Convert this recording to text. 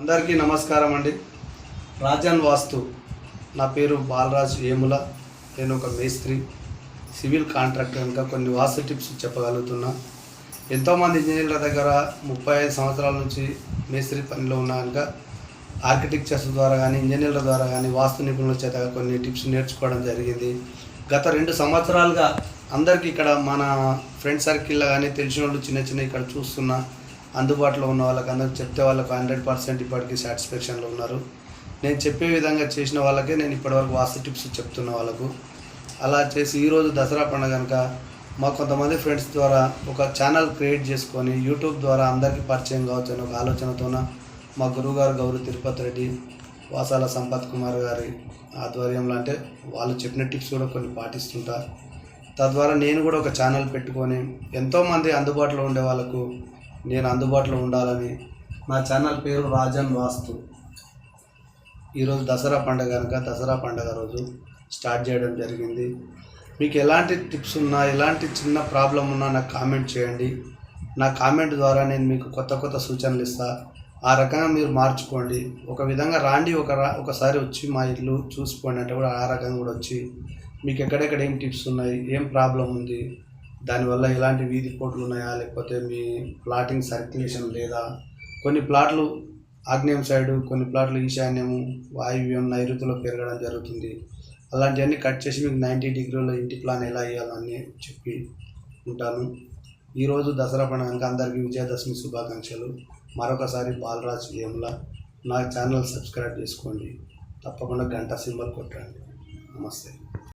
అందరికీ నమస్కారం అండి. రాజన్ వాస్తు. నా పేరు బాలరాజ్ ఏముల. నేను ఒక మేస్త్రి, సివిల్ కాంట్రాక్టర్. ఇంకా కొన్ని వాస్తు టిప్స్ చెప్పగలుగుతున్నా. ఎంతోమంది ఇంజనీర్ల దగ్గర 35 సంవత్సరాల నుంచి మేస్త్రి పనిలో ఉన్నా కనుక ఆర్కిటెక్చర్స్ ద్వారా కానీ ఇంజనీర్ల ద్వారా కానీ వాస్తు నిపుణుల చేత కొన్ని టిప్స్ నేర్చుకోవడం జరిగింది. గత 2 సంవత్సరాలుగా అందరికీ ఇక్కడ మన ఫ్రెండ్ సర్కిల్లో కానీ తెలిసిన వాళ్ళు చిన్న ఇక్కడ చూస్తున్నా అందుబాటులో ఉన్న వాళ్ళకి అందరికి చెప్తే వాళ్ళకు 100% ఇప్పటికీ సాటిస్ఫాక్షన్లో ఉన్నారు. నేను చెప్పే విధంగా చేసిన వాళ్ళకే నేను ఇప్పటివరకు వాస్తు టిప్స్ చెప్తున్న వాళ్ళకు. అలా చేసి ఈరోజు దసరా పండుగ కనుక మా కొంతమంది ఫ్రెండ్స్ ద్వారా ఒక ఛానల్ క్రియేట్ చేసుకొని యూట్యూబ్ ద్వారా అందరికీ పరిచయం కావచ్చు అని ఒక ఆలోచనతోన మా గురువుగారు గౌరవ తిరుపతి రెడ్డి, వాసాల సంపత్ కుమార్ గారి ఆధ్వర్యంలో అంటే వాళ్ళు చెప్పిన టిప్స్ కూడా కొన్ని పాటిస్తుంటా. తద్వారా నేను కూడా ఒక ఛానల్ పెట్టుకొని ఎంతోమంది అందుబాటులో ఉండే వాళ్ళకు నేను అందుబాటులో ఉండాలని నా ఛానల్ పేరు రాజన్ వాస్తు. ఈరోజు దసరా పండుగ కనుక దసరా పండుగ రోజు స్టార్ట్ చేయడం జరిగింది. మీకు ఎలాంటి టిప్స్ ఉన్నా ఎలాంటి చిన్న ప్రాబ్లం ఉన్నా నాకు కామెంట్ చేయండి. నా కామెంట్ ద్వారా నేను మీకు కొత్త సూచనలు ఇస్తా. ఆ రకంగా మీరు మార్చుకోండి. ఒక విధంగా రాండి, ఒకసారి వచ్చి మా ఇల్లు చూసుకోండి అంటే కూడా ఆ రకంగా కూడా వచ్చి మీకు ఎక్కడెక్కడ ఏం టిప్స్ ఉన్నాయి, ఏం ప్రాబ్లం ఉంది, దానివల్ల ఎలాంటి వీధి పోట్లు ఉన్నాయా, లేకపోతే మీ ప్లాటింగ్ సర్క్యులేషన్ లేదా, కొన్ని ప్లాట్లు ఆగ్నేయం సైడు, కొన్ని ప్లాట్లు ఈశాన్యము, వాయువ్యం, నైరుతిలో పెరగడం జరుగుతుంది. అలాంటివన్నీ కట్ చేసి మీకు 90 డిగ్రీల ఇంటి ప్లాన్ ఎలా వేయాలని చెప్పి ఉంటాను. ఈరోజు దసరా పండుగ అందరికీ విజయదశమి శుభాకాంక్షలు. మరొకసారి బాలరాజ్ ఏముల. నా ఛానల్ సబ్స్క్రైబ్ చేసుకోండి. తప్పకుండా గంట సింబల్ కొట్టండి. నమస్తే.